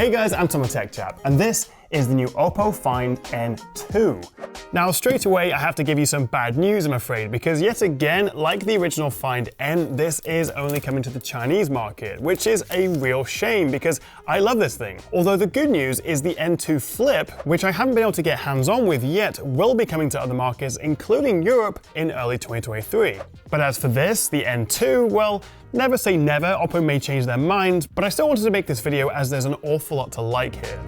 Hey guys, I'm Tom, a tech chap, and this is the new OPPO Find N2. Now, straight away, I have to give you some bad news, I'm afraid, because yet again, like the original Find N, this is only coming to the Chinese market, which is a real shame because I love this thing. Although the good news is the N2 Flip, which I haven't been able to get hands-on with yet, will be coming to other markets, including Europe, in early 2023. But as for this, the N2, well, never say never, OPPO may change their mind, but I still wanted to make this video as there's an awful lot to like here.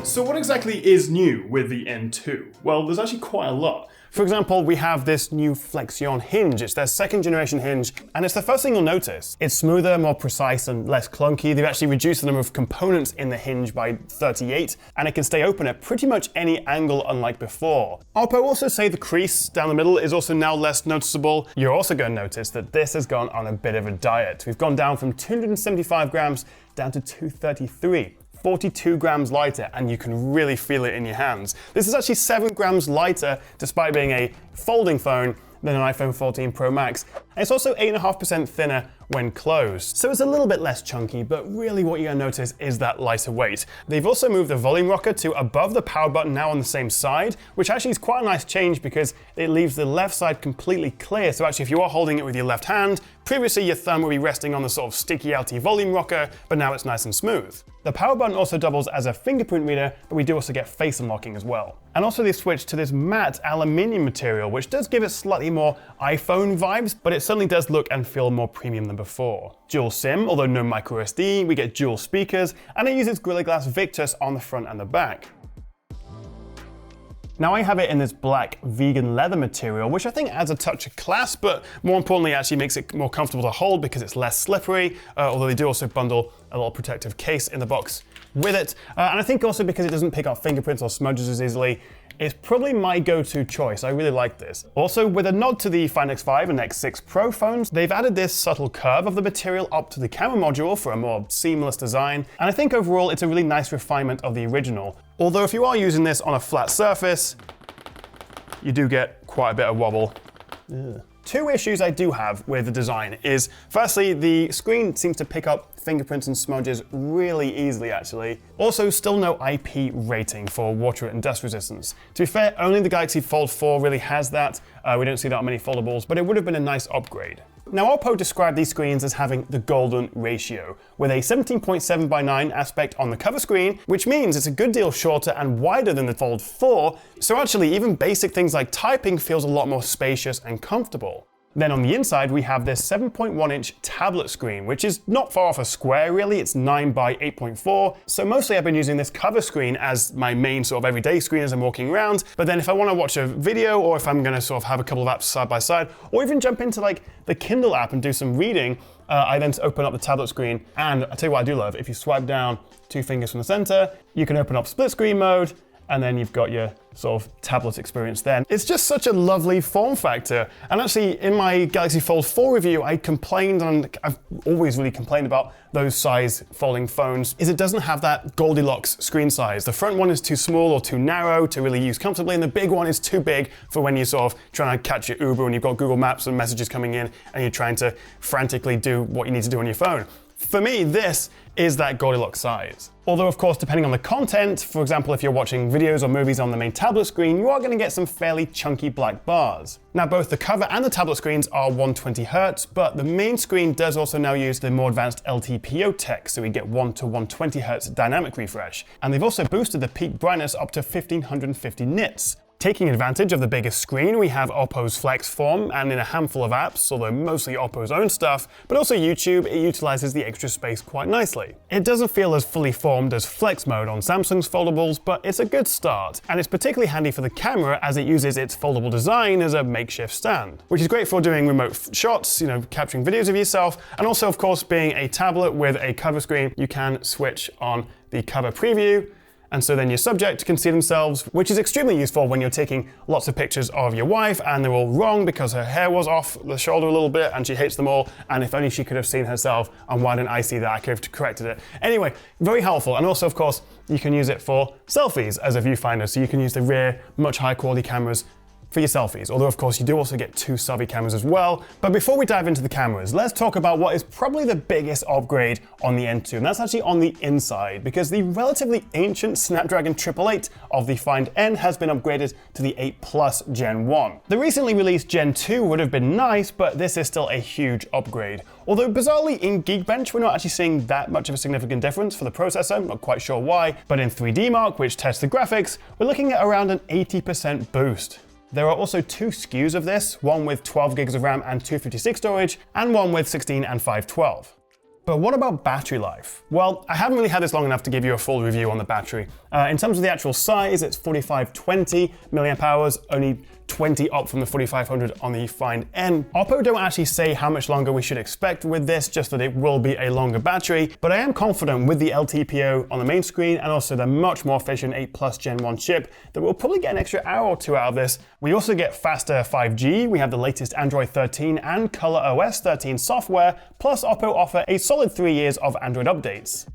So what exactly is new with the N2? Well, there's actually quite a lot. For example, we have this new Flexion hinge. It's their second generation hinge, and it's the first thing you'll notice. It's smoother, more precise, and less clunky. They've actually reduced the number of components in the hinge by 38, and it can stay open at pretty much any angle, unlike before. OPPO also say the crease down the middle is also now less noticeable. You're also going to notice that this has gone on a bit of a diet. We've gone down from 275 grams down to 233. 42 grams lighter, and you can really feel it in your hands. This is actually 7 grams lighter, despite being a folding phone, than an iPhone 14 Pro Max. And it's also 8.5% thinner when closed. So it's a little bit less chunky, but really what you're gonna notice is that lighter weight. They've also moved the volume rocker to above the power button, now on the same side, which actually is quite a nice change because it leaves the left side completely clear. So actually if you are holding it with your left hand, previously your thumb would be resting on the sort of sticky outy volume rocker, but now it's nice and smooth. The power button also doubles as a fingerprint reader, but we do also get face unlocking as well. And also they switched to this matte aluminium material, which does give it slightly more iPhone vibes, but it certainly does look and feel more premium than before. Dual SIM, although no micro SD, we get dual speakers, and it uses Gorilla Glass Victus on the front and the back. Now I have it in this black vegan leather material, which I think adds a touch of class, but more importantly actually makes it more comfortable to hold because it's less slippery, although they do also bundle a little protective case in the box with it. And I think also because it doesn't pick up fingerprints or smudges as easily, it's probably my go-to choice. I really like this. Also, with a nod to the Find X5 and X6 Pro phones, they've added this subtle curve of the material up to the camera module for a more seamless design. And I think overall it's a really nice refinement of the original. Although if you are using this on a flat surface, you do get quite a bit of wobble. Ugh. Two issues I do have with the design is, firstly, the screen seems to pick up fingerprints and smudges really easily, actually. Also, still no IP rating for water and dust resistance. To be fair, only the Galaxy Fold 4 really has that. We don't see that on many foldables, but it would have been a nice upgrade. Now, OPPO described these screens as having the golden ratio, with a 17.7:9 aspect on the cover screen, which means it's a good deal shorter and wider than the Fold 4, so actually even basic things like typing feels a lot more spacious and comfortable. Then on the inside, we have this 7.1-inch tablet screen, which is not far off a square really, it's 9 by 8.4. So mostly I've been using this cover screen as my main sort of everyday screen as I'm walking around. But then if I want to watch a video, or if I'm going to sort of have a couple of apps side by side, or even jump into like the Kindle app and do some reading, I then open up the tablet screen. And I'll tell you what I do love, if you swipe down 2 fingers from the center, you can open up split screen mode, and then you've got your sort of tablet experience then. It's just such a lovely form factor. And actually, in my Galaxy Fold 4 review, I complained, and I've always really complained about those size folding phones, is it doesn't have that Goldilocks screen size. The front one is too small or too narrow to really use comfortably, and the big one is too big for when you're sort of trying to catch your Uber and you've got Google Maps and messages coming in and you're trying to frantically do what you need to do on your phone. For me, this is that Goldilocks size. Although, of course, depending on the content, for example, if you're watching videos or movies on the main tablet screen, you are going to get some fairly chunky black bars. Now, both the cover and the tablet screens are 120Hz, but the main screen does also now use the more advanced LTPO tech, so we get 1 to 120Hz dynamic refresh. And they've also boosted the peak brightness up to 1550 nits. Taking advantage of the biggest screen, we have OPPO's Flex form, and in a handful of apps, although mostly OPPO's own stuff, but also YouTube, it utilizes the extra space quite nicely. It doesn't feel as fully formed as Flex mode on Samsung's foldables, but it's a good start, and it's particularly handy for the camera as it uses its foldable design as a makeshift stand, which is great for doing remote shots, capturing videos of yourself, and also, of course, being a tablet with a cover screen, you can switch on the cover preview. And so then your subject can see themselves, which is extremely useful when you're taking lots of pictures of your wife and they're all wrong because her hair was off the shoulder a little bit and she hates them all. And if only she could have seen herself, and why didn't I see that? I could have corrected it. Anyway, very helpful. And also, of course, you can use it for selfies as a viewfinder. So you can use the rear, much higher quality cameras for your selfies, although of course you do also get two selfie cameras as well. But before we dive into the cameras, let's talk about what is probably the biggest upgrade on the N2, and that's actually on the inside, because the relatively ancient Snapdragon 888 of the Find N has been upgraded to the 8 Plus Gen 1. The recently released Gen 2 would have been nice, but this is still a huge upgrade. Although bizarrely in Geekbench we're not actually seeing that much of a significant difference for the processor, not quite sure why, but in 3D Mark, which tests the graphics, we're looking at around an 80% boost. There are also two SKUs of this, one with 12 gigs of RAM and 256 storage, and one with 16 and 512. But what about battery life? Well, I haven't really had this long enough to give you a full review on the battery. In terms of the actual size, it's 4520 mAh, only 20 up from the 4500 on the Find N. OPPO don't actually say how much longer we should expect with this, just that it will be a longer battery, but I am confident with the LTPO on the main screen and also the much more efficient 8 Plus Gen 1 chip that we'll probably get an extra hour or two out of this. We also get faster 5G, we have the latest Android 13 and ColorOS 13 software, plus OPPO offer a solid 3 years of Android updates.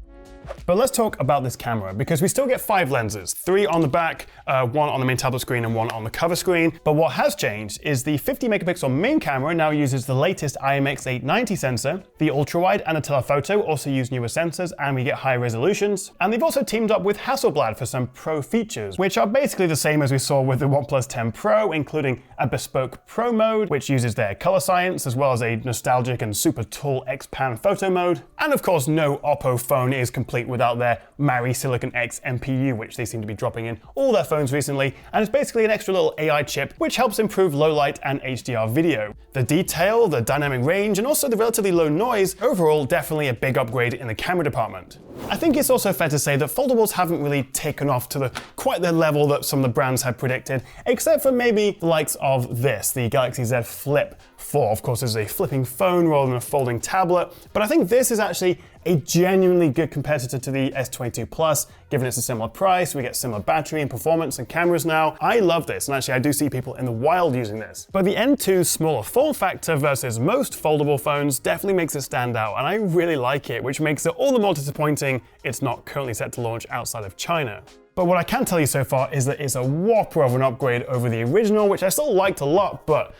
But let's talk about this camera, because we still get 5 lenses, 3 on the back, 1 on the main tablet screen and 1 on the cover screen. But what has changed is the 50 megapixel main camera now uses the latest IMX890 sensor. The ultrawide and the telephoto also use newer sensors and we get higher resolutions. And they've also teamed up with Hasselblad for some pro features, which are basically the same as we saw with the OnePlus 10 Pro, including a bespoke pro mode, which uses their color science, as well as a nostalgic and super tall X-Pan photo mode. And of course, no OPPO phone is complete without their Mari Silicon X MPU, which they seem to be dropping in all their phones recently, and it's basically an extra little AI chip which helps improve low light and HDR video. The detail, the dynamic range, and also the relatively low noise, overall definitely a big upgrade in the camera department. I think it's also fair to say that foldables haven't really taken off to quite the level that some of the brands had predicted, except for maybe the likes of this, the Galaxy Z Flip 4. Of course, this is a flipping phone rather than a folding tablet, but I think this is actually a genuinely good competitor to the S22 Plus, given it's a similar price, we get similar battery and performance and cameras now. I love this, and actually I do see people in the wild using this. But the N2's smaller form factor versus most foldable phones definitely makes it stand out, and I really like it, which makes it all the more disappointing it's not currently set to launch outside of China. But what I can tell you so far is that it's a whopper of an upgrade over the original, which I still liked a lot, but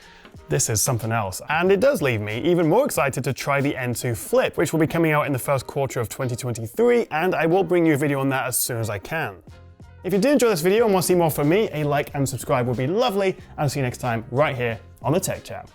this is something else. And it does leave me even more excited to try the N2 Flip, which will be coming out in the first quarter of 2023, and I will bring you a video on that as soon as I can. If you did enjoy this video and want to see more from me, a like and subscribe would be lovely, and I'll see you next time right here on the Tech Chat.